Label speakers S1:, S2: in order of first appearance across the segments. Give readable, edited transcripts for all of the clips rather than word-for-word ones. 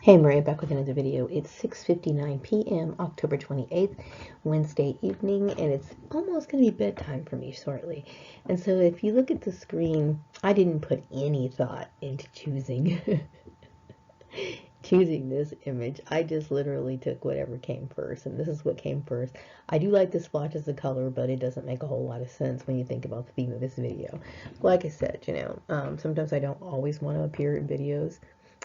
S1: Hey, Maria, back with another video. It's 6:59 p.m., October 28th, Wednesday evening, and it's almost going to be bedtime for me shortly. And so if you look at the screen, I didn't put any thought into choosing choosing this image. I just literally took whatever came first, and this is what came first. I do like the splotches of color, but it doesn't make a whole lot of sense when you think about the theme of this video. Like I said, sometimes I don't always want to appear in videos.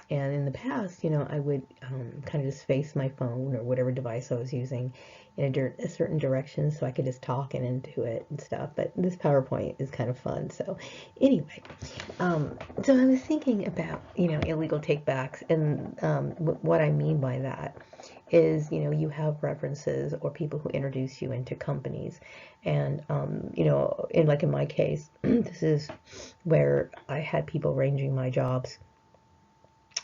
S1: And in the past, I would kind of just face my phone or whatever device I was using in a certain direction so I could just talk and into it and stuff. But this PowerPoint is kind of fun. So anyway, so I was thinking about, illegal takebacks. And what I mean by that is, you have references or people who introduce you into companies. And, in my case, this is where I had people arranging my jobs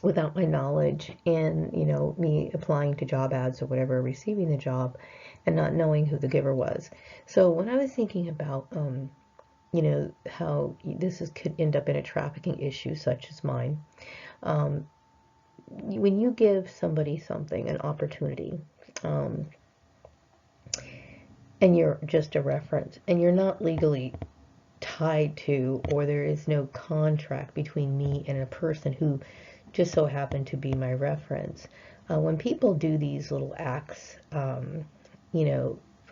S1: without my knowledge and me applying to job ads or whatever, receiving the job and not knowing who the giver was. So when I was thinking about how could end up in a trafficking issue such as mine, um, when you give somebody something, an opportunity, um, and you're just a reference and you're not legally tied to, or there is no contract between me and a person who just so happened to be my reference. When people do these little acts, for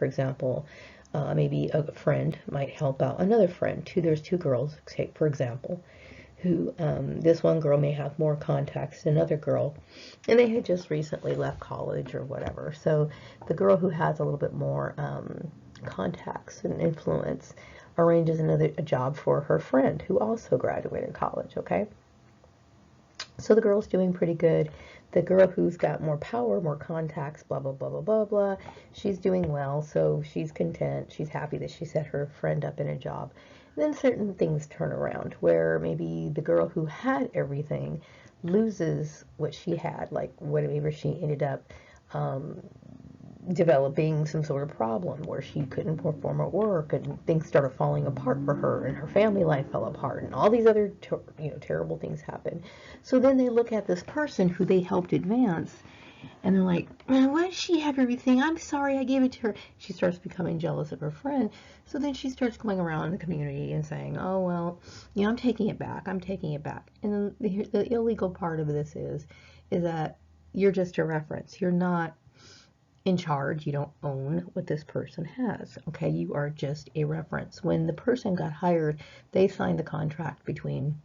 S1: example, maybe a friend might help out another friend. There's two girls, say, for example, who this one girl may have more contacts than another girl, and they had just recently left college or whatever. So the girl who has a little bit more contacts and influence arranges a job for her friend who also graduated college, okay? So the girl's doing pretty good. The girl who's got more power, more contacts, blah, blah, blah, blah, blah, blah, she's doing well, so she's content. She's happy that she set her friend up in a job. And then certain things turn around where maybe the girl who had everything loses what she had, like whatever she ended up developing some sort of problem where she couldn't perform at work and things started falling apart for her and her family life fell apart and all these other terrible things happen. So then they look at this person who they helped advance and they're like, man, why does she have everything? I'm sorry I gave it to her. She starts becoming jealous of her friend. So then she starts going around the community and saying, oh, well, I'm taking it back. I'm taking it back. And then the illegal part of this is that you're just a reference. You're not in charge. You don't own what this person has. Okay, you are just a reference. When the person got hired, they signed the contract between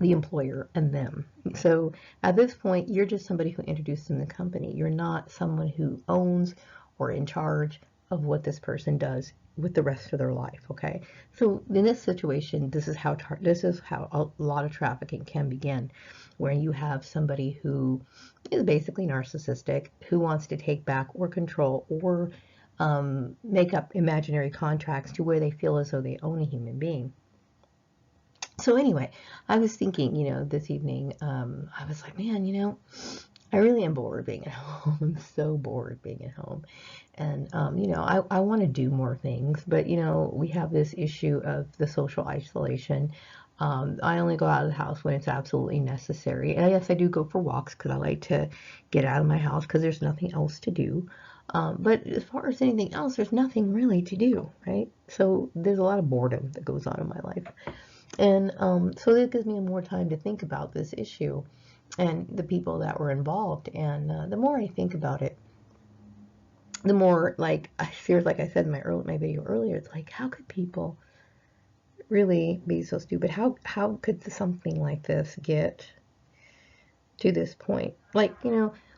S1: the employer and them. So at this point, you're just somebody who introduced them to the company. You're not someone who owns or in charge of what this person does with the rest of their life. Okay, so in this situation, this is how a lot of trafficking can begin, where you have somebody who is basically narcissistic, who wants to take back or control or make up imaginary contracts to where they feel as though they own a human being. So anyway, I was thinking, this evening, I was like, man, I really am bored being at home. I'm so bored being at home. And, I want to do more things, but, we have this issue of the social isolation. I only go out of the house when it's absolutely necessary. And yes, I do go for walks because I like to get out of my house because there's nothing else to do. But as far as anything else, there's nothing really to do, right? So there's a lot of boredom that goes on in my life. And so it gives me more time to think about this issue and the people that were involved. And the more I think about it, the more like I said in my video earlier, it's like, how could people really be so stupid? How could something like this get to this point? Like,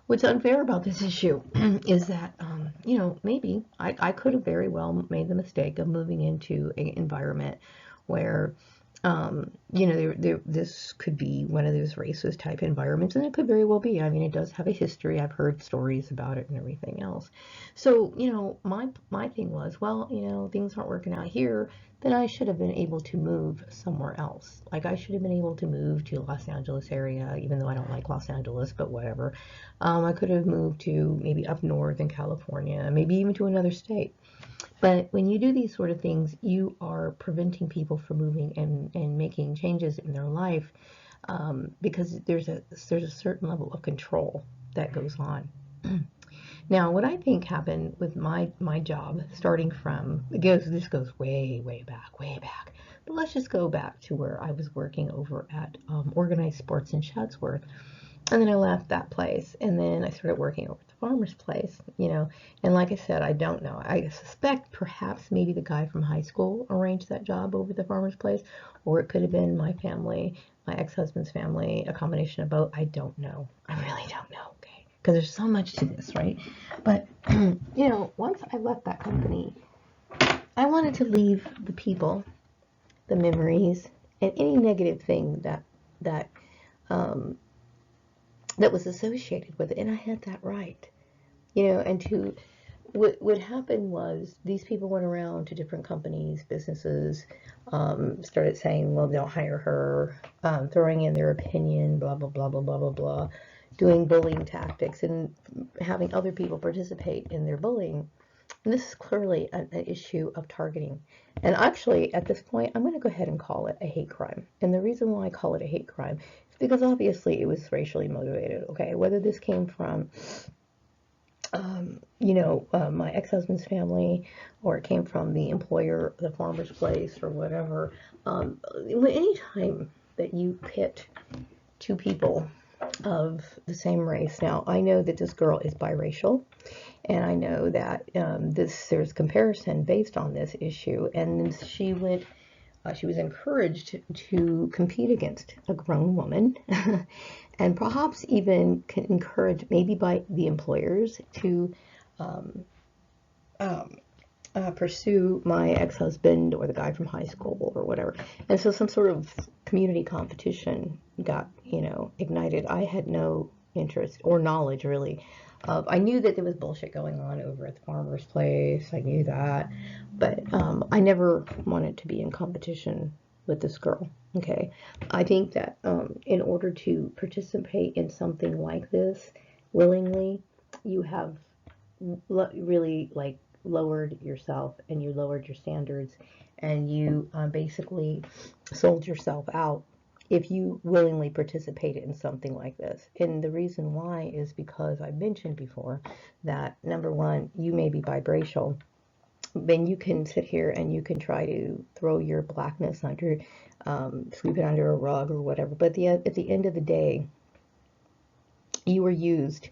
S1: what's unfair about this issue is that, maybe I could have very well made the mistake of moving into an environment where this could be one of those racist type environments, and it could very well be. I mean, it does have a history. I've heard stories about it and everything else. So, my thing was, well, things aren't working out here, then I should have been able to move somewhere else. Like, I should have been able to move to Los Angeles area, even though I don't like Los Angeles, but whatever. I could have moved to maybe up north in California, maybe even to another state. But when you do these sort of things, you are preventing people from moving and making changes in their life because there's a certain level of control that goes on. Now, what I think happened with my job, starting from, this goes way back, but let's just go back to where I was working over at Organized Sports in Chatsworth. And then I left that place, and then I started working over at the farmer's place, and like I said, I don't know. I suspect perhaps maybe the guy from high school arranged that job over at the farmer's place, or it could have been my family, my ex-husband's family, a combination of both. I don't know. I really don't know, okay? Because there's so much to this, right? But, once I left that company, I wanted to leave the people, the memories, and any negative thing that um, that was associated with it, and I had that right, and what happened was these people went around to different companies, businesses, started saying, well, don't hire her, throwing in their opinion, blah, blah, blah, blah, blah, blah, blah, doing bullying tactics and having other people participate in their bullying. And this is clearly an issue of targeting. And actually, at this point, I'm going to go ahead and call it a hate crime. And the reason why I call it a hate crime is because obviously it was racially motivated, okay? Whether this came from, my ex-husband's family, or it came from the employer, the farmer's place, or whatever. Anytime that you pit two people of the same race. Now, I know that this girl is biracial, and I know that there's comparison based on this issue, and she was encouraged to compete against a grown woman, and perhaps even encouraged maybe by the employers to um, um, pursue my ex-husband or the guy from high school or whatever. And so some sort of community competition got, ignited. I had no interest or knowledge really. I knew that there was bullshit going on over at the farmer's place. I knew that, but I never wanted to be in competition with this girl. Okay, I think that in order to participate in something like this willingly, you have really like lowered yourself, and you lowered your standards, and you basically sold yourself out if you willingly participated in something like this. And the reason why is because I mentioned before that, number one, you may be biracial, then you can sit here and you can try to throw your blackness under, sweep it under a rug or whatever. But at the end of the day, you were used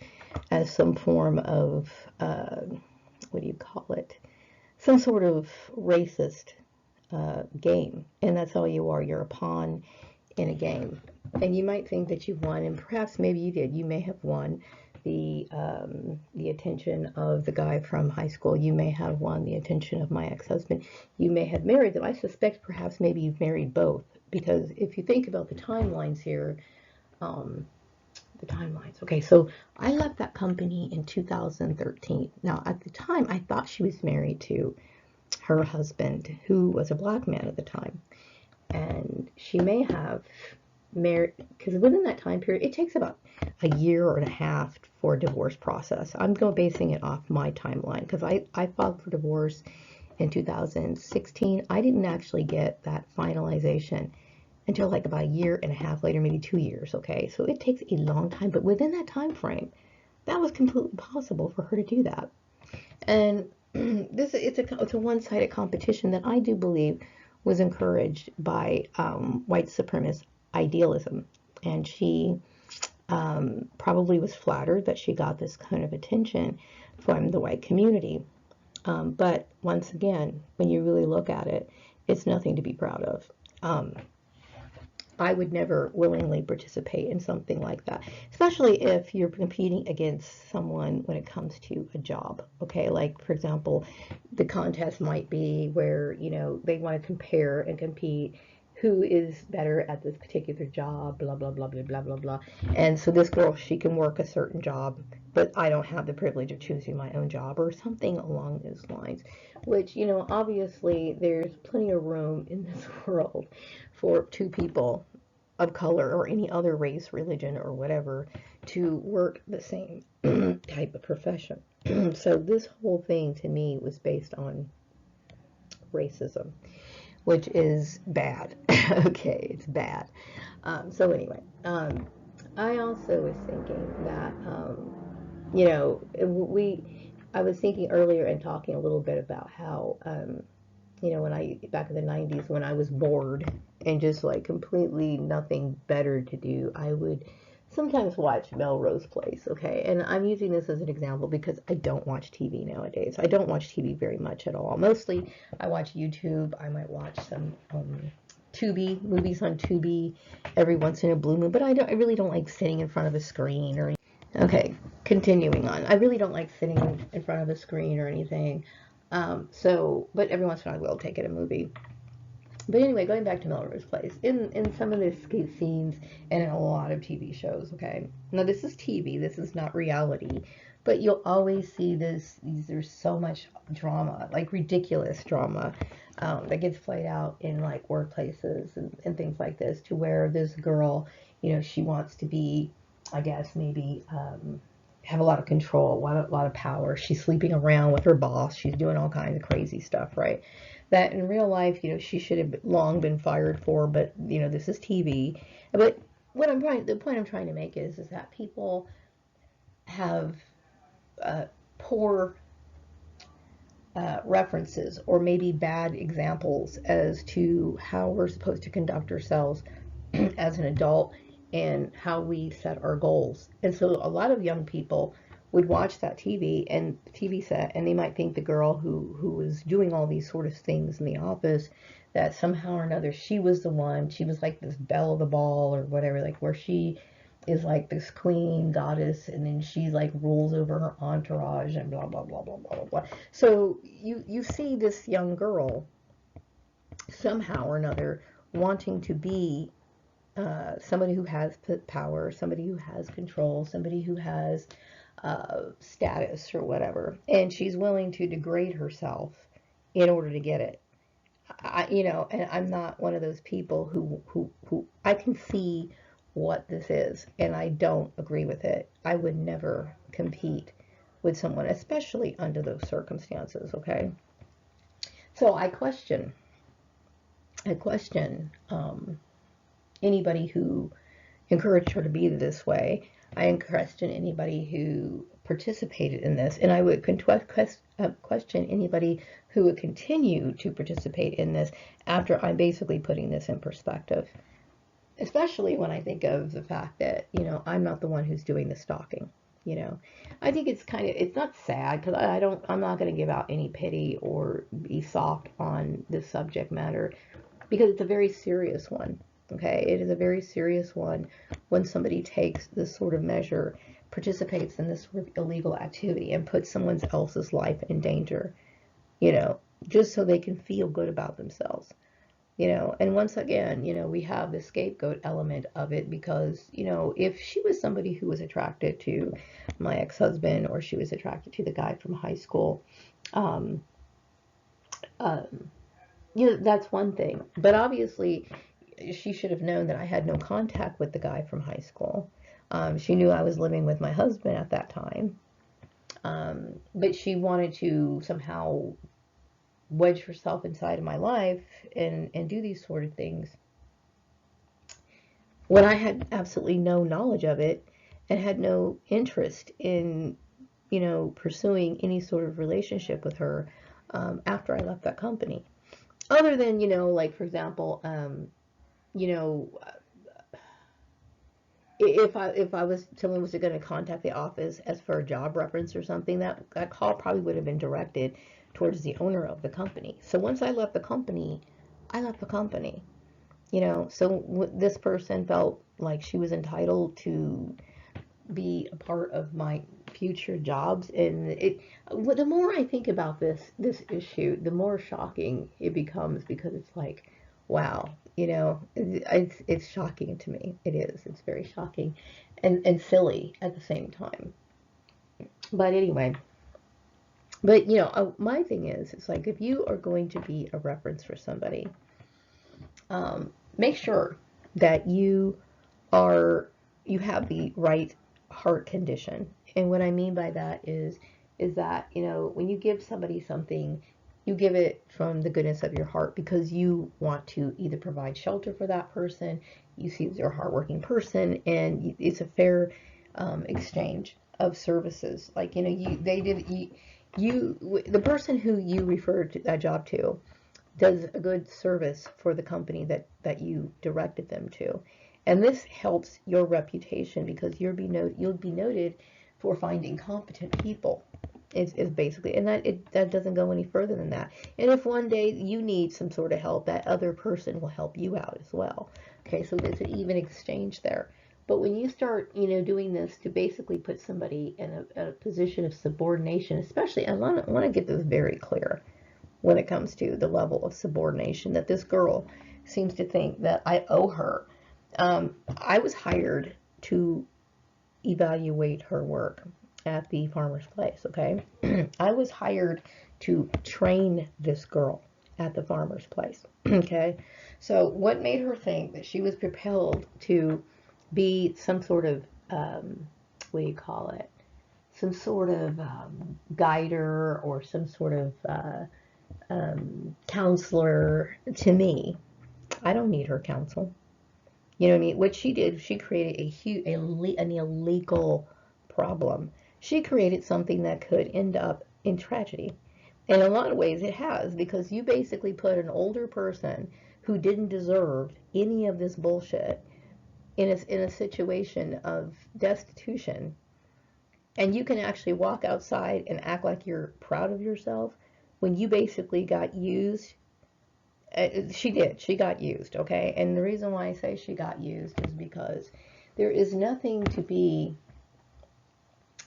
S1: as some form of, what do you call it? Some sort of racist game. And that's all you are. You're a pawn in a game. And you might think that you've won, and perhaps maybe you did. You may have won the attention of the guy from high school. You may have won the attention of my ex-husband. You may have married them. I suspect perhaps maybe you've married both, because if you think about the timelines here, the timelines. Okay, so I left that company in 2013. Now, at the time, I thought she was married to her husband, who was a black man at the time. And she may have married, because within that time period, it takes about a year and a half for a divorce process. I'm basing it off my timeline, because I filed for divorce in 2016. I didn't actually get that finalization until like about a year and a half later, maybe 2 years, okay? So it takes a long time, but within that time frame, that was completely possible for her to do that. And it's a one-sided competition that I do believe was encouraged by white supremacist idealism. And she probably was flattered that she got this kind of attention from the white community. But once again, when you really look at it, it's nothing to be proud of. I would never willingly participate in something like that, especially if you're competing against someone when it comes to a job. Okay, like for example, the contest might be where, they want to compare and compete who is better at this particular job, blah, blah, blah, blah, blah, blah, blah. And so this girl, she can work a certain job, but I don't have the privilege of choosing my own job, or something along those lines, which, obviously there's plenty of room in this world for two people of color or any other race, religion, or whatever to work the same type of profession. So this whole thing to me was based on racism. which is bad. Okay, it's bad. So anyway, I also was thinking that, you know, I was thinking earlier and talking a little bit about how, you know, back in the 90s, when I was bored and just like completely nothing better to do, I would sometimes watch Melrose Place, okay? And I'm using this as an example because I don't watch TV nowadays. I don't watch TV very much at all. Mostly I watch YouTube. I might watch some Tubi, movies on Tubi every once in a blue moon, but I really don't like sitting in front of a screen or anything. Okay, continuing on. I really don't like sitting in front of a screen or anything. But every once in a while I will take it a movie. But anyway, going back to Melrose Place, in some of the escape scenes and in a lot of TV shows, okay? Now, this is TV, this is not reality, but you'll always see there's so much drama, like ridiculous drama, that gets played out in like workplaces and things like this, to where this girl, you know, she wants to be, I guess, maybe, have a lot of control, a lot of power. She's sleeping around with her boss. She's doing all kinds of crazy stuff, right? That in real life, you know, she should have long been fired for, but you know, this is TV. But the point I'm trying to make is that people have poor references or maybe bad examples as to how we're supposed to conduct ourselves as an adult and how we set our goals. And so a lot of young people would watch that TV set, and they might think the girl who was doing all these sort of things in the office, that somehow or another she was the one. She was like this belle of the ball or whatever, like where she is like this queen goddess, and then she like rules over her entourage and blah blah blah blah blah blah blah. So you see this young girl somehow or another wanting to be somebody who has power, somebody who has control, somebody who has status or whatever, and she's willing to degrade herself in order to get it. You know, and I'm not one of those people who I can see what this is, and I don't agree with it. I would never compete with someone, especially under those circumstances. Okay, so I question anybody who encouraged her to be this way. I question anybody who participated in this, and I would question anybody who would continue to participate in this after I'm basically putting this in perspective. Especially when I think of the fact that, you know, I'm not the one who's doing the stalking. You know, I think it's not sad because I'm not going to give out any pity or be soft on this subject matter because it's a very serious one. Okay, it is a very serious one when somebody takes this sort of measure, participates in this sort of illegal activity, and puts someone else's life in danger, you know, just so they can feel good about themselves. You know, and once again, you know, we have the scapegoat element of it because, you know, if she was somebody who was attracted to my ex-husband or she was attracted to the guy from high school, um, uh, you know, that's one thing. But obviously, she should have known that I had no contact with the guy from high school. She knew I was living with my husband at that time. But she wanted to somehow wedge herself inside of my life and do these sort of things when I had absolutely no knowledge of it and had no interest in, you know, pursuing any sort of relationship with her after I left that company. Other than, you know, like for example, you know, if I was someone was going to contact the office as for a job reference or something, that call probably would have been directed towards the owner of the company. So once I left the company, I left the company. You know, so this person felt like she was entitled to be a part of my future jobs, and the more I think about this issue, the more shocking it becomes because it's like, wow, you know, it's shocking to me. It is. It's very shocking, and silly at the same time. But anyway, but you know, my thing is, it's like if you are going to be a reference for somebody, make sure that are you have the right heart condition. And what I mean by that is that, you know, when you give somebody something, You give it from the goodness of your heart because you want to either provide shelter for that person, you see they're a hardworking person, and it's a fair exchange of services. Like, the person who you referred to that job to does a good service for the company that you directed them to. And this helps your reputation because you'll be noted for finding competent people. Is basically, and that doesn't go any further than that. And if one day you need some sort of help, that other person will help you out as well. Okay, so there's an even exchange there. But when you start, doing this to basically put somebody in a position of subordination, especially, I want to get this very clear when it comes to the level of subordination that this girl seems to think that I owe her. I was hired to evaluate her work at the farmer's place, okay? I was hired to train this girl at the farmer's place, okay? So what made her think that she was propelled to be some sort of, what do you call it? Some sort of guider or some sort of counselor to me? I don't need her counsel. You know what I mean? What she did, she created an illegal problem. She created something that could end up in tragedy. In a lot of ways, it has, because you basically put an older person who didn't deserve any of this bullshit in a situation of destitution. And you can actually walk outside and act like you're proud of yourself when you basically got used. She got used, okay? And the reason why I say she got used is because there is nothing to be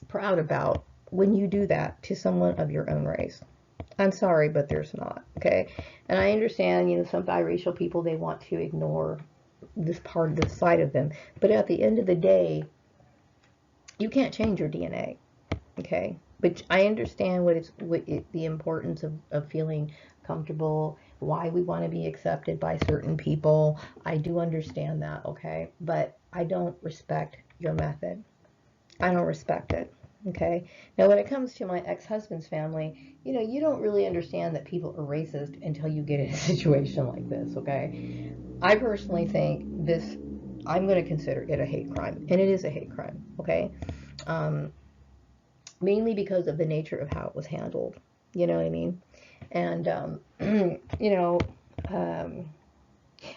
S1: proud about when you do that to someone of your own race. I'm sorry, but there's not, okay? And I understand, some biracial people, they want to ignore this part of the side of them. But at the end of the day, you can't change your DNA, okay? But I understand the importance of feeling comfortable, why we want to be accepted by certain people. I do understand that, okay? But I don't respect your method. I don't respect it, okay? Now, when it comes to my ex-husband's family, you don't really understand that people are racist until you get in a situation like this, okay? I personally think I'm going to consider it a hate crime, and it is a hate crime, okay? Mainly because of the nature of how it was handled. You know what I mean? And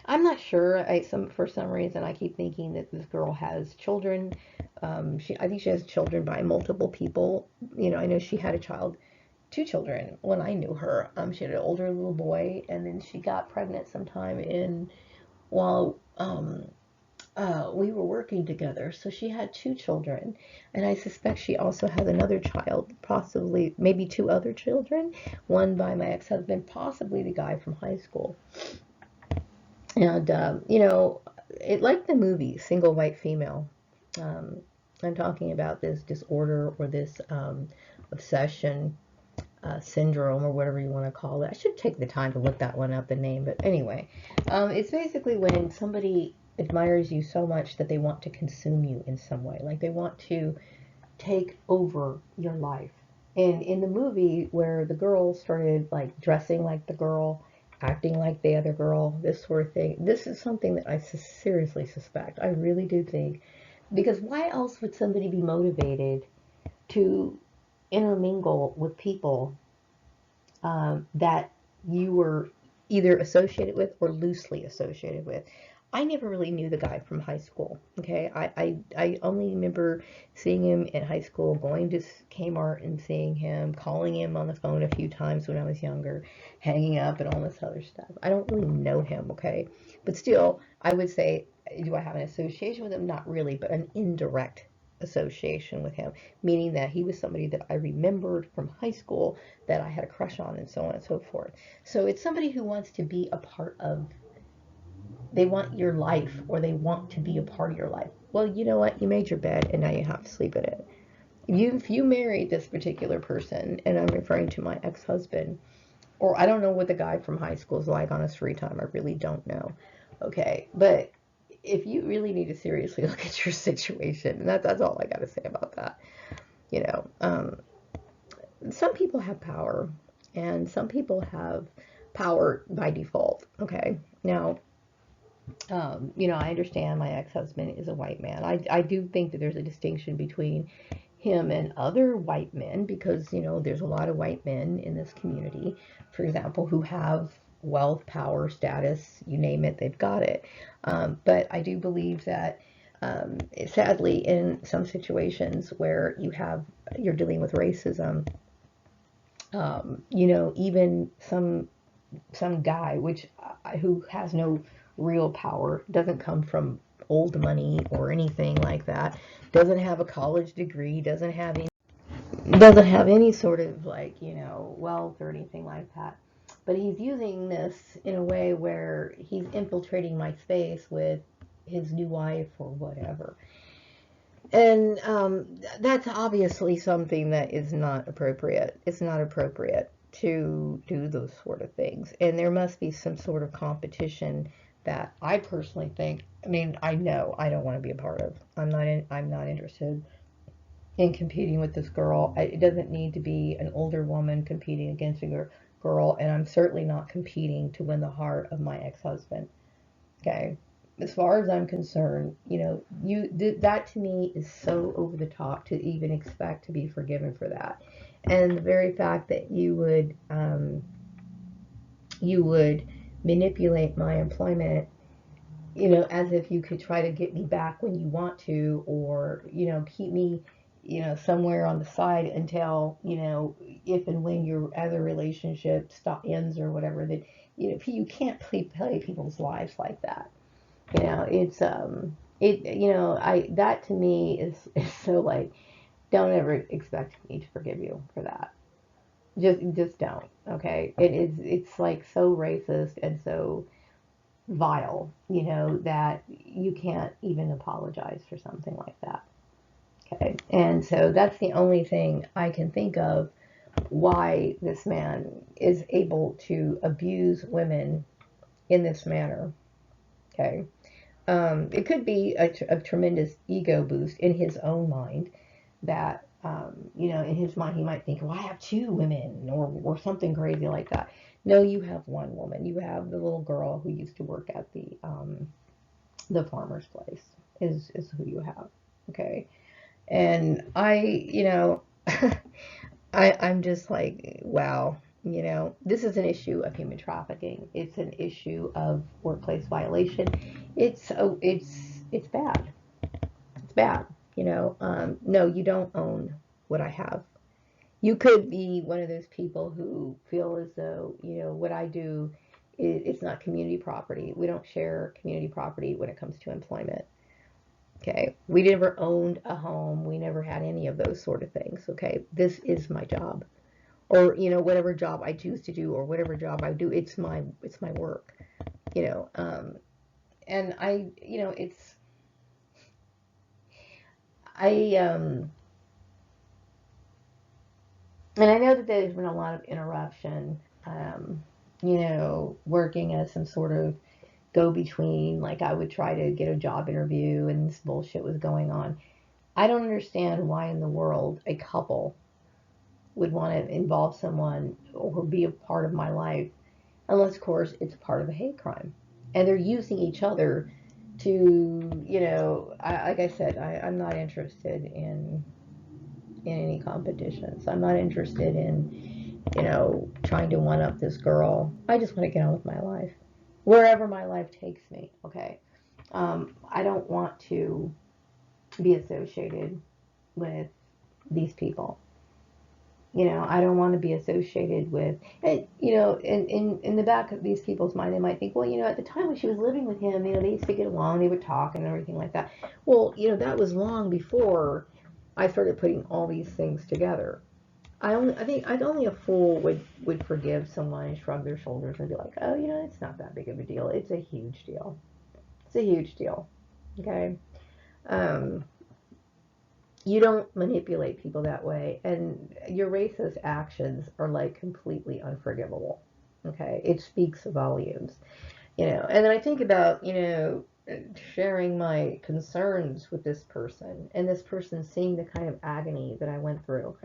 S1: I'm not sure. For some reason, I keep thinking that this girl has children. I think she has children by multiple people. I know she had two children when I knew her. She had an older little boy, and then she got pregnant sometime while we were working together. So she had two children, and I suspect she also has another child, possibly maybe two other children, one by my ex-husband, possibly the guy from high school. And it, like the movie Single White Female, I'm talking about this disorder or this obsession syndrome, or whatever you want to call it. I should take the time to look that one up, the name, but anyway, it's basically when somebody admires you so much that they want to consume you in some way, like they want to take over your life. And in the movie, where the girl started like dressing like the girl, acting like the other girl, this sort of thing, this is something that I seriously suspect. I really do think, because why else would somebody be motivated to intermingle with people that you were either associated with or loosely associated with? I never really knew the guy from high school, okay? I only remember seeing him in high school, going to Kmart and seeing him, calling him on the phone a few times when I was younger, hanging up and all this other stuff. I don't really know him, okay? But still, I would say, do I have an association with him? Not really, but an indirect association with him, meaning that he was somebody that I remembered from high school that I had a crush on, and so on and so forth. So it's somebody who wants to be a part of, they want your life, or they want to be a part of your life. Well, you know what? You made your bed, and now you have to sleep in it. If you married this particular person, and I'm referring to my ex-husband, or I don't know what the guy from high school is like on his free time. I really don't know. Okay, but if you really need to seriously look at your situation, and that's all I got to say about that. Some people have power, And some people have power by default. Okay. Now, I understand my ex-husband is a white man. I do think that there's a distinction between him and other white men because, there's a lot of white men in this community, for example, who have wealth, power, status, you name it, they've got it. But I do believe that, sadly, in some situations where you're dealing with racism, even some guy, who has no real power, doesn't come from old money or anything like that, doesn't have a college degree, doesn't have any sort of wealth or anything like that. But he's using this in a way where he's infiltrating my space with his new wife or whatever. And that's obviously something that is not appropriate. It's not appropriate to do those sort of things. And there must be some sort of competition that I personally think, I know I don't want to be a part of. I'm not interested in competing with this girl. It doesn't need to be an older woman competing against a girl, and I'm certainly not competing to win the heart of my ex-husband. Okay? As far as I'm concerned, that to me is so over the top to even expect to be forgiven for that. And the very fact that you would manipulate my employment, as if you could try to get me back when you want to, or keep me, somewhere on the side until, if and when your other relationship ends or whatever, that you can't play people's lives like that. It's I that to me is so like, don't ever expect me to forgive you for that. Just don't. Okay, it's like so racist and so vile, that you can't even apologize for something like that. Okay, and so that's the only thing I can think of why this man is able to abuse women in this manner. Okay. It could be a tremendous ego boost in his own mind that, in his mind he might think, well, I have two women or something crazy like that. No, you have one woman. You have the little girl who used to work at the farmer's place is who you have. Okay. And I'm just like, wow, this is an issue of human trafficking. It's an issue of workplace violation. It's bad. It's bad. No, you don't own what I have. You could be one of those people who feel as though, what I do, it's not community property. We don't share community property when it comes to employment. Okay. We never owned a home. We never had any of those sort of things. Okay. This is my job. Or, whatever job I choose to do or whatever job I do, it's my work. You know, um, and it's, I, and I know that there's been a lot of interruption, working as some sort of go between, like I would try to get a job interview and this bullshit was going on. I don't understand why in the world a couple would want to involve someone or be a part of my life, unless, of course, it's part of a hate crime. And they're using each other to, like I said, I'm not interested in any competitions. I'm not interested in, trying to one up this girl. I just want to get on with my life, wherever my life takes me. Okay. I don't want to be associated with these people. I don't want to be associated with, and, in the back of these people's mind, they might think, well, at the time when she was living with him, they used to get along, they would talk and everything like that. Well, that was long before I started putting all these things together. I think only a fool would forgive someone and shrug their shoulders and be like, oh, it's not that big of a deal. It's a huge deal. It's a huge deal. Okay. Um, you don't manipulate people that way, and your racist actions are like completely unforgivable. Okay, it speaks volumes. And then I think about, sharing my concerns with this person, and this person seeing the kind of agony that I went through.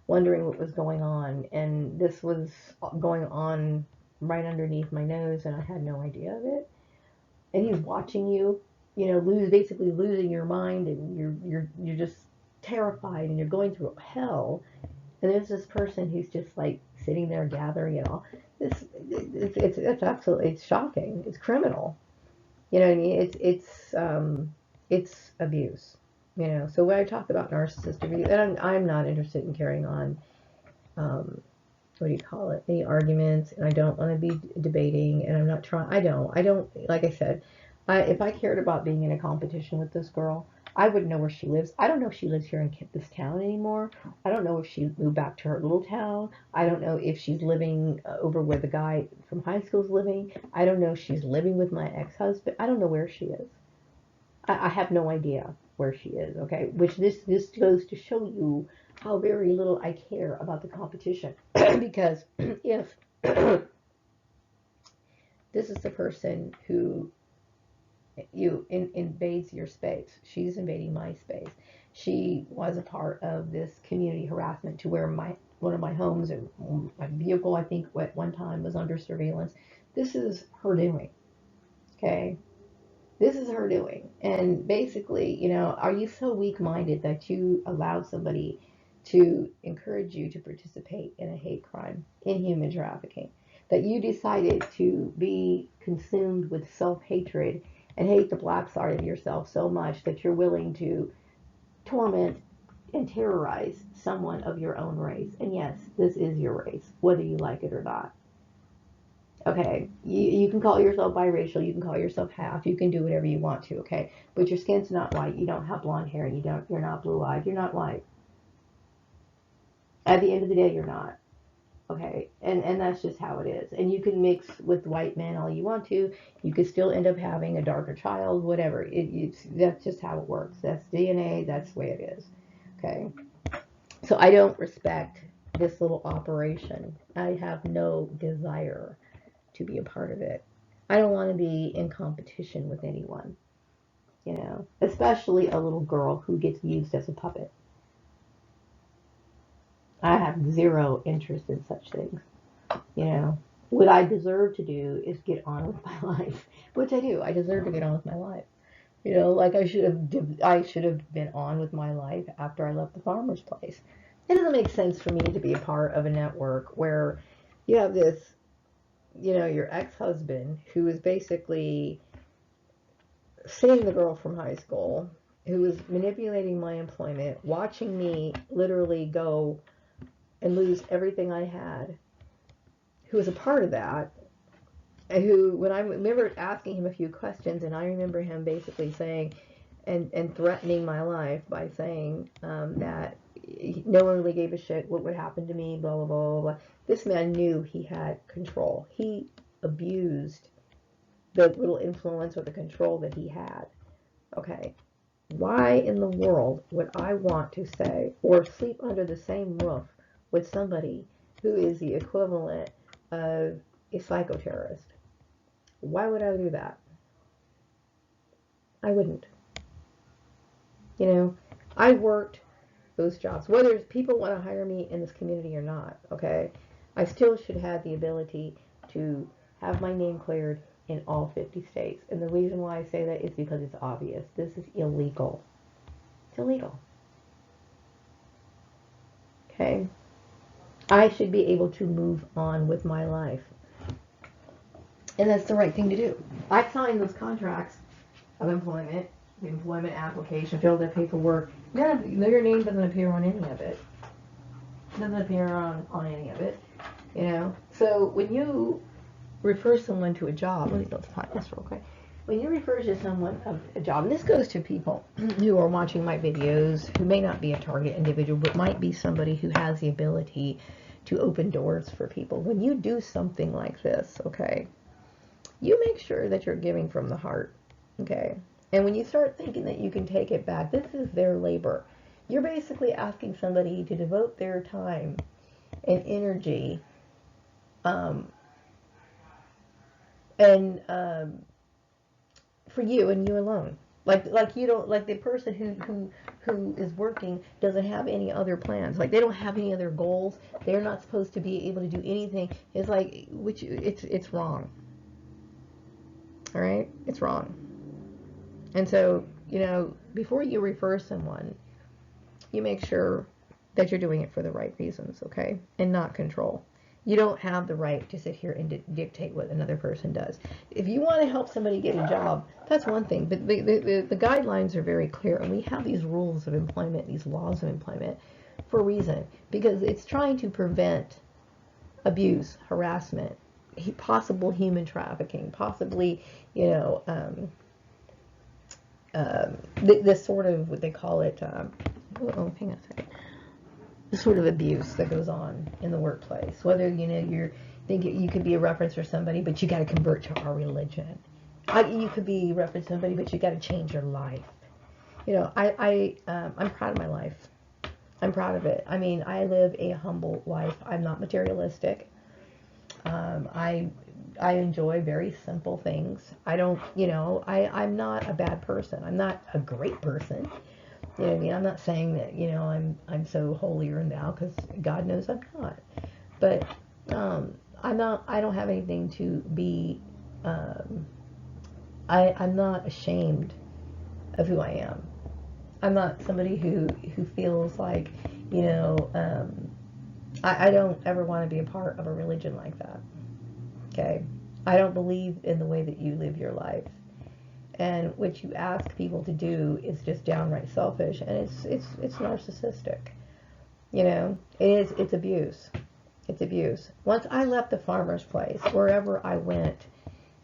S1: wondering what was going on. And this was going on right underneath my nose, and I had no idea of it. And he's watching you, basically losing your mind, and you're just terrified, and you're going through hell. And there's this person who's just like sitting there gathering it all. It's absolutely, it's shocking. It's criminal. You know what I mean? It's abuse. So when I talk about narcissist abuse, and I'm not interested in carrying on, what do you call it? Any arguments, and I don't want to be debating, and I'm not trying. I don't. Like I said, if I cared about being in a competition with this girl, I would know where she lives. I don't know if she lives here in this town anymore. I don't know if she moved back to her little town. I don't know if she's living over where the guy from high school is living. I don't know if she's living with my ex-husband. I don't know where she is. I have no idea where she is. Okay, which this goes to show you how very little I care about the competition. Because if this is the person who invades your space, she's invading my space. She was a part of this community harassment to where one of my homes and my vehicle, I think, at one time was under surveillance. This is her doing. Okay, this is her doing. And basically, are you so weak-minded that you allow somebody to encourage you to participate in a hate crime, in human trafficking, that you decided to be consumed with self-hatred and hate the black side of yourself so much that you're willing to torment and terrorize someone of your own race? And yes, this is your race, whether you like it or not. Okay, you can call yourself biracial, you can call yourself half, you can do whatever you want to, okay? But your skin's not white, you don't have blonde hair, you're not blue-eyed, you're not white. At the end of the day, you're not. Okay, and that's just how it is. And you can mix with white men all you want to. You could still end up having a darker child, whatever. That's just how it works. That's DNA. That's the way it is. Okay, so I don't respect this little operation. I have no desire to be a part of it. I don't want to be in competition with anyone. Especially a little girl who gets used as a puppet. I have zero interest in such things. You know, what I deserve to do is get on with my life, which I do. I deserve to get on with my life. Like I should have been on with my life after I left the farmer's place. It doesn't make sense for me to be a part of a network where you have this, your ex-husband who is basically seeing the girl from high school, who is manipulating my employment, watching me literally go and lose everything I had, who was a part of that, and who, when I remember asking him a few questions, and I remember him basically saying, and threatening my life by saying that no one really gave a shit what would happen to me, blah, blah, blah, blah, blah. This man knew he had control. He abused the little influence or the control that he had. Okay. Why in the world would I want to say or sleep under the same roof with somebody who is the equivalent of a psychoterrorist? Why would I do that? I wouldn't. I worked those jobs. Whether people want to hire me in this community or not, okay, I still should have the ability to have my name cleared in all 50 states. And the reason why I say that is because it's obvious. This is illegal. It's illegal. Okay? I should be able to move on with my life. And that's the right thing to do. I signed those contracts of employment, the employment application, filled out paperwork. Your name doesn't appear on any of it. It doesn't appear on any of it. So when you refer someone to a job, let me go to this real quick. When you refer to someone of a job, and this goes to people who are watching my videos, who may not be a target individual, but might be somebody who has the ability to open doors for people. When you do something like this, okay, you make sure that you're giving from the heart, okay? And when you start thinking that you can take it back, this is their labor. You're basically asking somebody to devote their time and energy and for you and you alone. Like you don't, like the person who is working doesn't have any other plans. Like they don't have any other goals. They're not supposed to be able to do anything. It's like, which it's wrong. All right, it's wrong. And so, you know, before you refer someone, you make sure that you're doing it for the right reasons, okay? And not control. You don't have the right to sit here and dictate what another person does. If you want to help somebody get a job, that's one thing. But the guidelines are very clear, and we have these rules of employment, these laws of employment, for a reason. Because it's trying to prevent abuse, harassment, possible human trafficking, possibly, you know, this sort of, what they call it, oh, hang on a second. The sort of abuse that goes on in the workplace. Whether, you know, you're thinking you could be a reference for somebody, but you got to convert to our religion. You could be a reference to somebody, but you got to change your life. You know, I'm proud of my life. I'm proud of it. I mean, I live a humble life. I'm not materialistic. I enjoy very simple things. I don't, you know, I'm not a bad person. I'm not a great person. You know what I mean? I'm not saying that, you know, I'm so holier than thou, because God knows I'm not. But I don't have anything to be, I'm not ashamed of who I am. I'm not somebody who feels like, you know, I don't ever want to be a part of a religion like that. Okay? I don't believe in the way that you live your life. And what you ask people to do is just downright selfish, and it's narcissistic. You know, it's abuse. It's abuse. Once I left the farmer's place, wherever I went,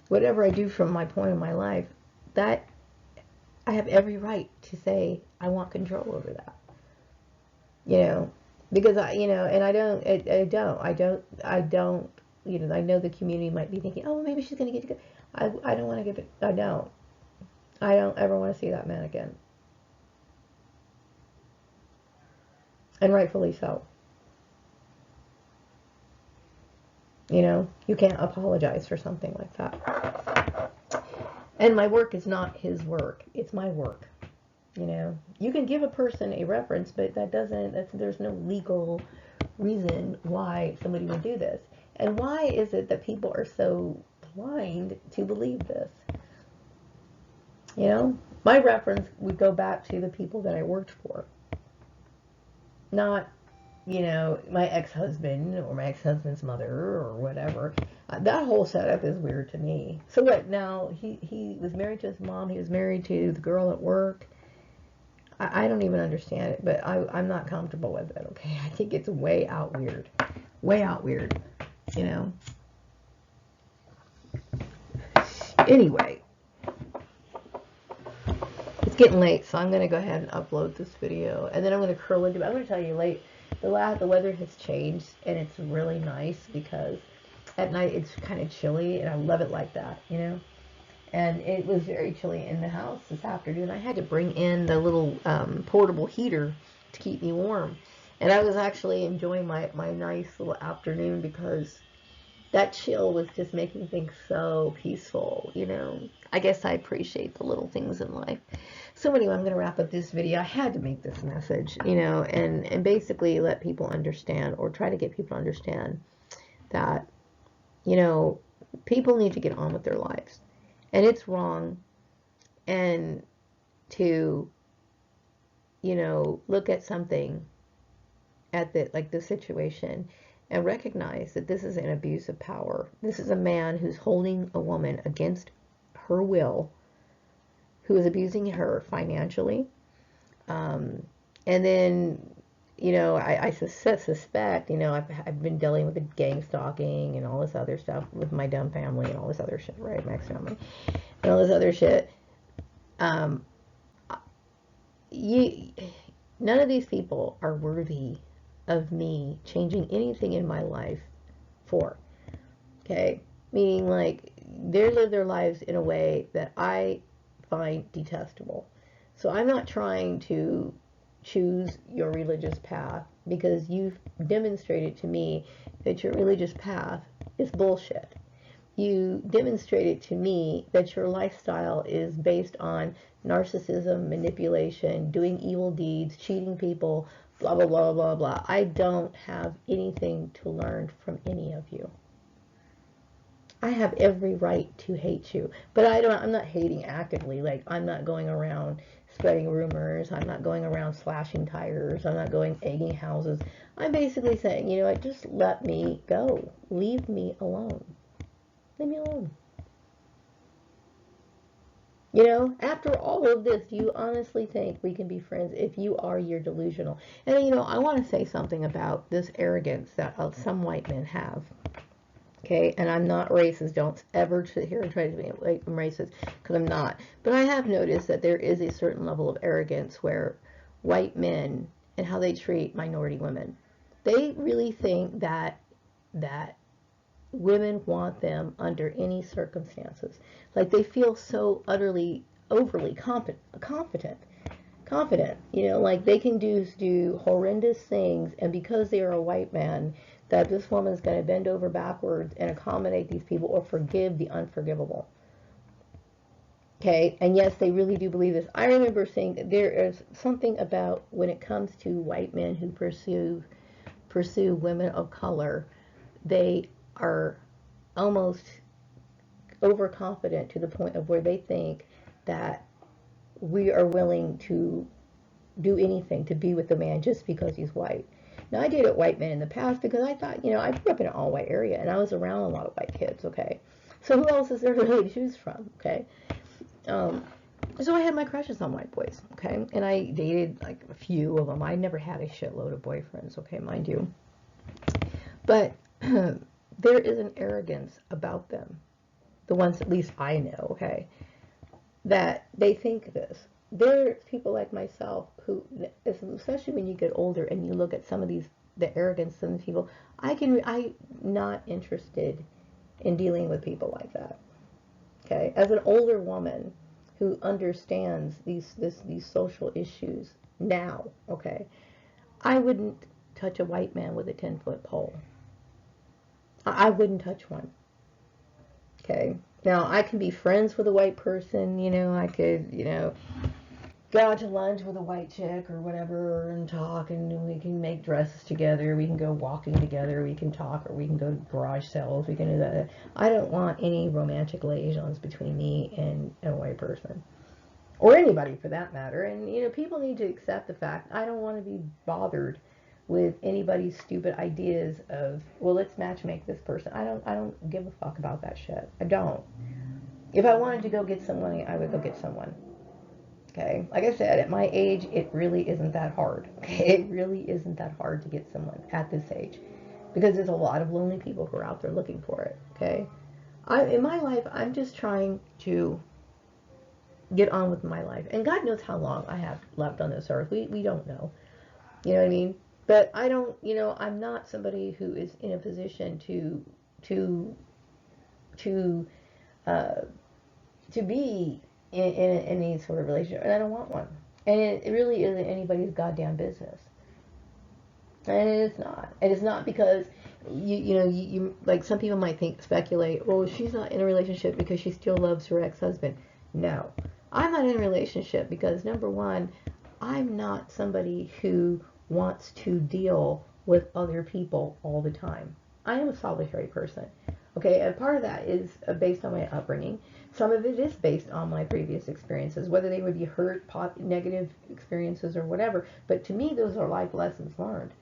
S1: whatever I do from my point in my life, that I have every right to say I want control over that. You know, because you know, and I don't, you know, I know the community might be thinking, oh, maybe she's going to get to go. I don't want to give it, I don't ever want to see that man again. And rightfully so. You know, you can't apologize for something like that. And my work is not his work. It's my work. You know, you can give a person a reference, but there's no legal reason why somebody would do this. And why is it that people are so blind to believe this? You know, my reference would go back to the people that I worked for. Not, you know, my ex-husband or my ex-husband's mother or whatever. That whole setup is weird to me. So what, now, he was married to his mom, he was married to the girl at work. I don't even understand it, but I'm not comfortable with it, okay? I think it's way out weird. Way out weird, you know? Anyway. It's getting late, so I'm going to go ahead and upload this video. And then I'm going to curl into it. I'm going to tell you the weather has changed, and it's really nice because at night it's kind of chilly, and I love it like that, you know? And it was very chilly in the house this afternoon. I had to bring in the little portable heater to keep me warm. And I was actually enjoying my nice little afternoon because that chill was just making things so peaceful, you know. I guess I appreciate the little things in life. So anyway, I'm going to wrap up this video. I had to make this message, you know, and basically let people understand, or try to get people to understand that, you know, people need to get on with their lives. And it's wrong and to, you know, look at something at the situation and recognize that this is an abuse of power. This is a man who's holding a woman against her will, who is abusing her financially. And then, you know, I suspect, you know, I've been dealing with the gang stalking and all this other stuff with my dumb family and all this other shit, right? My ex-family and all this other shit. None of these people are worthy of me changing anything in my life for. Okay? Meaning, like, they live their lives in a way that I find detestable. So I'm not trying to choose your religious path, because you've demonstrated to me that your religious path is bullshit. you demonstrated to me that your lifestyle is based on narcissism, manipulation, doing evil deeds, cheating people, blah, blah, blah, blah, blah. I don't have anything to learn from any of you. I have every right to hate you, but I'm not hating actively. Like, I'm not going around spreading rumors. I'm not going around slashing tires. I'm not going egging houses. I'm basically saying, you know what, just let me go. Leave me alone. Leave me alone. You know, after all of this, do you honestly think we can be friends? If you're delusional? And, you know, I want to say something about this arrogance that some white men have. Okay, and I'm not racist. Don't ever sit here and try to be like I'm racist, because I'm not. But I have noticed that there is a certain level of arrogance where white men and how they treat minority women, they really think that women want them under any circumstances. Like, they feel so utterly, overly confident. You know, like they can do horrendous things, and because they are a white man, that this woman's going to bend over backwards and accommodate these people or forgive the unforgivable. Okay, and yes, they really do believe this. I remember saying that there is something about when it comes to white men who pursue women of color, they are almost overconfident to the point of where they think that we are willing to do anything to be with the man just because he's white. Now, I dated white men in the past because I thought, you know, I grew up in an all-white area and I was around a lot of white kids, okay? So who else is there really to choose from, okay? So I had my crushes on white boys, okay? And I dated like a few of them. I never had a shitload of boyfriends, okay, mind you. But there is an arrogance about them, the ones at least I know, okay, that they think this. There's people like myself who, especially when you get older and you look at some of the arrogance in these people, I'm not interested in dealing with people like that. Okay, as an older woman who understands these social issues now, okay, I wouldn't touch a white man with a 10-foot pole. I wouldn't touch one. Okay, now I can be friends with a white person. You know, I could, you know, go out to lunch with a white chick or whatever and talk, and we can make dresses together, we can go walking together, we can talk, or we can go to garage sales, we can do that. I don't want any romantic liaisons between me and a white person, or anybody for that matter. And, you know, people need to accept the fact I don't want to be bothered with anybody's stupid ideas of, well, let's match make this person. I don't give a fuck about that shit. I don't. If I wanted to go get someone, I would go get someone. Okay, like I said, at my age, it really isn't that hard. Okay, it really isn't that hard to get someone at this age, because there's a lot of lonely people who are out there looking for it. Okay, in my life, I'm just trying to get on with my life, and God knows how long I have left on this earth. We don't know. You know what I mean? But I don't. You know, I'm not somebody who is in a position to to uh, to be in any sort of relationship, and I don't want one. And it really isn't anybody's goddamn business. And it's not. And it's not because you like, some people might speculate, well, she's not in a relationship because she still loves her ex-husband. No, I'm not in a relationship because, number one, I'm not somebody who wants to deal with other people all the time. I am a solitary person. Okay, and part of that is based on my upbringing. Some of it is based on my previous experiences, whether they would be hurt, negative experiences, or whatever. But to me, those are life lessons learned.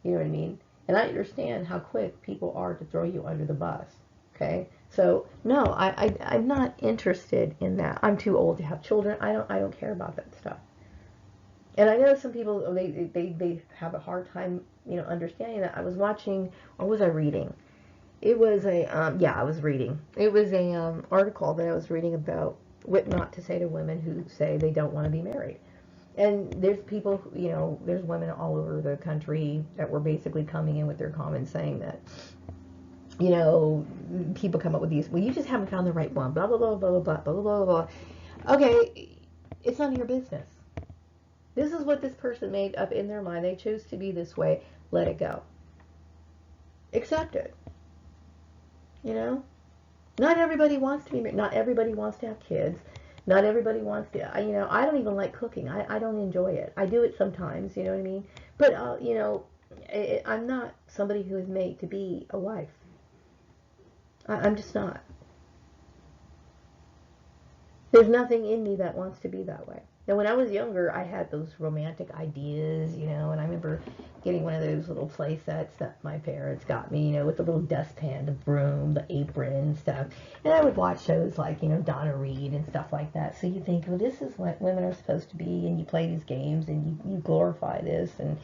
S1: You know what I mean? And I understand how quick people are to throw you under the bus. Okay, so no, I'm not interested in that. I'm too old to have children. I don't care about that stuff. And I know some people, they have a hard time, you know, understanding that. I was watching, or was I reading? It was I was reading. It was a article that I was reading about what not to say to women who say they don't want to be married. And there's people, you know, there's women all over the country that were basically coming in with their comments saying that, you know, people come up with these, well, you just haven't found the right one, blah, blah, blah, blah, blah, blah, blah, blah, blah. Okay, it's none of your business. This is what this person made up in their mind. They chose to be this way. Let it go. Accept it. You know? Not everybody wants to be married. Not everybody wants to have kids. Not everybody wants to, I don't even like cooking. I don't enjoy it. I do it sometimes, you know what I mean? But, I'm not somebody who is made to be a wife. I'm just not. There's nothing in me that wants to be that way. Now, when I was younger, I had those romantic ideas, and I remember getting one of those little play sets that my parents got me, with the little dustpan, the broom, the apron, and stuff. And I would watch shows like, Donna Reed and stuff like that. So you think, well, this is what women are supposed to be, and you play these games, and you glorify this, and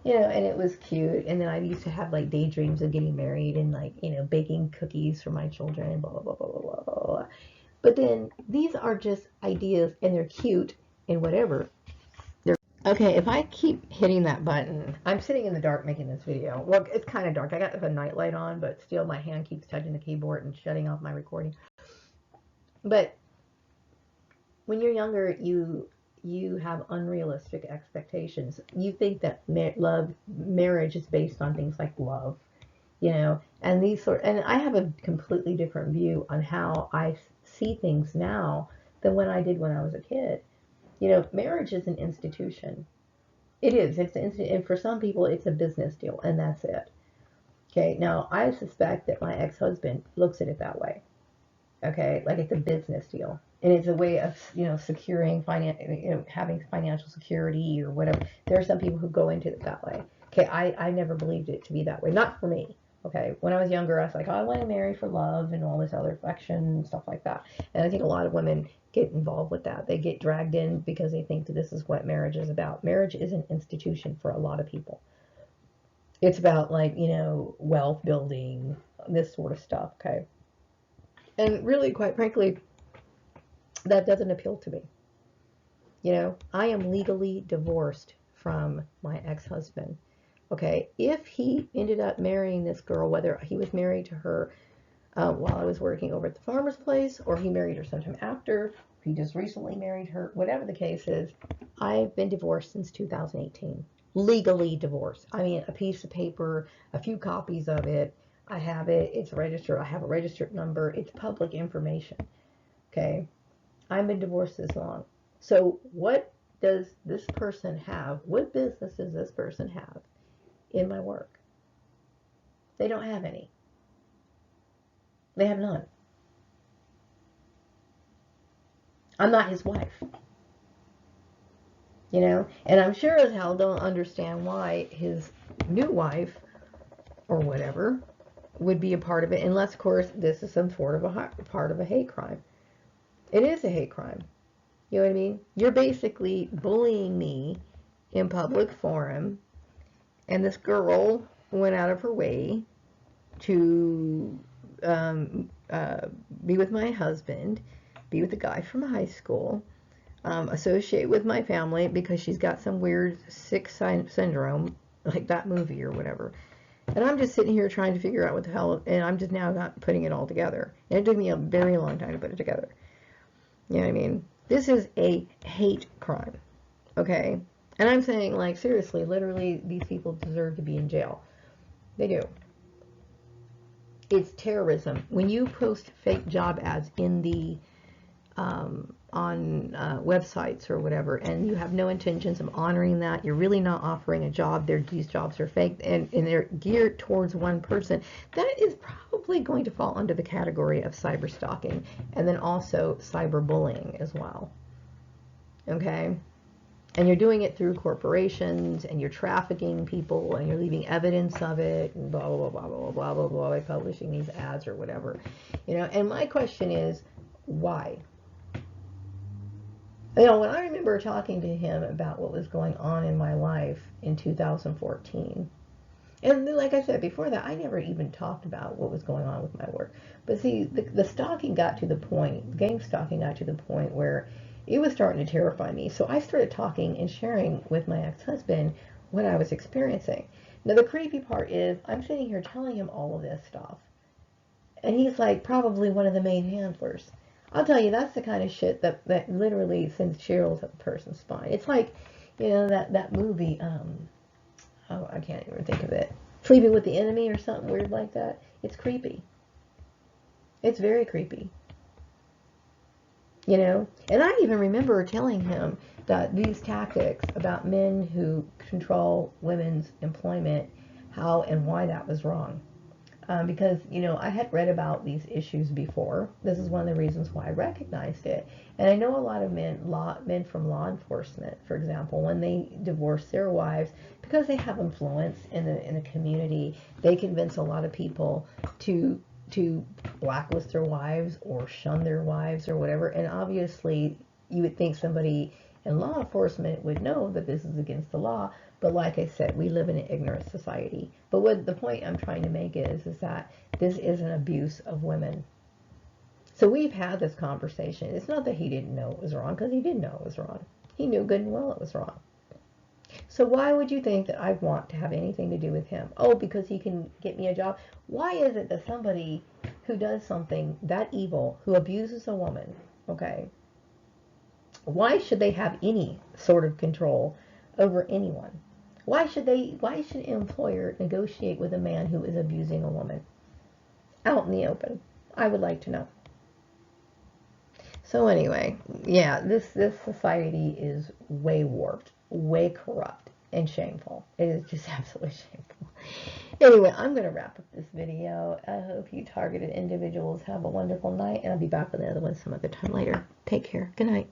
S1: and it was cute. And then I used to have like daydreams of getting married and like, baking cookies for my children, and blah, blah, blah, blah, blah, blah, blah. But then these are just ideas and they're cute and whatever. Okay, if I keep hitting that button, I'm sitting in the dark making this video. Well, it's kind of dark. I got the night light on, but still my hand keeps touching the keyboard and shutting off my recording. But when you're younger, you have unrealistic expectations. You think that marriage is based on things like love, and and I have a completely different view on how I see things now than when I did when I was a kid. Marriage is an institution. It is. And for some people, it's a business deal, and that's it. Okay. Now, I suspect that my ex-husband looks at it that way. Okay, like it's a business deal, and it's a way of securing having financial security or whatever. There are some people who go into it that way. Okay, I never believed it to be that way. Not for me. Okay, when I was younger, I was like, oh, I want to marry for love and all this other affection and stuff like that. And I think a lot of women get involved with that. They get dragged in because they think that this is what marriage is about. Marriage is an institution for a lot of people. It's about like wealth building, this sort of stuff. Okay. And really, quite frankly, that doesn't appeal to me. I am legally divorced from my ex-husband. Okay, if he ended up marrying this girl, whether he was married to her while I was working over at the farmer's place, or he married her sometime after, he just recently married her, whatever the case is, I've been divorced since 2018. Legally divorced. I mean, a piece of paper, a few copies of it. I have it. It's registered. I have a registered number. It's public information. Okay. I've been divorced this long. So what does this person have? What business does this person have in my work? They don't have any. They have none. I'm not his wife. And I'm sure as hell don't understand why his new wife or whatever would be a part of it, unless, of course, this is some sort of a part of a hate crime. It is a hate crime. You know what I mean? You're basically bullying me in public forum, and this girl went out of her way to be with my husband, be with the guy from high school, associate with my family because she's got some weird sick syndrome, like that movie or whatever. And I'm just sitting here trying to figure out what the hell, and I'm just now not putting it all together. And it took me a very long time to put it together. You know what I mean? This is a hate crime, okay? And I'm saying, like, seriously, literally, these people deserve to be in jail. They do. It's terrorism. When you post fake job ads in the on websites or whatever, and you have no intentions of honoring that, you're really not offering a job. These jobs are fake, and they're geared towards one person. That is probably going to fall under the category of cyber stalking, and then also cyberbullying as well. Okay? And you're doing it through corporations, and you're trafficking people, and you're leaving evidence of it, and blah, blah, blah, blah, blah, blah, blah, blah, by publishing these ads or whatever. And my question is, why? When I remember talking to him about what was going on in my life in 2014, and like I said before that, I never even talked about what was going on with my work. But see, the stalking got to the point, game stalking got to the point where it was starting to terrify me. So I started talking and sharing with my ex-husband what I was experiencing. Now, the creepy part is I'm sitting here telling him all of this stuff. And he's like probably one of the main handlers. I'll tell you, that's the kind of shit that literally sends chills up a person's spine. It's like, that movie, oh, I can't even think of it. Sleeping with the Enemy or something weird like that. It's creepy. It's very creepy. You know, and I even remember telling him that these tactics about men who control women's employment, how and why that was wrong. Because, you know, I had read about these issues before. This is one of the reasons why I recognized it. And I know a lot of men from law enforcement, for example, when they divorce their wives, because they have influence in the community, they convince a lot of people to blacklist their wives or shun their wives or whatever. And obviously, you would think somebody in law enforcement would know that this is against the law. But like I said, we live in an ignorant society. But what the point I'm trying to make is that this is an abuse of women. So we've had this conversation. It's not that he didn't know it was wrong, because he didn't know it was wrong. He knew good and well it was wrong. So why would you think that I want to have anything to do with him? Oh, because he can get me a job. Why is it that somebody who does something that evil, who abuses a woman, okay, why should they have any sort of control over anyone? Why should an employer negotiate with a man who is abusing a woman out in the open? I would like to know. So anyway, yeah, this society is way warped, way corrupt, and shameful. It is just absolutely shameful. Anyway, I'm going to wrap up this video. I hope you targeted individuals have a wonderful night, and I'll be back with another one some other time later. Take care. Good night.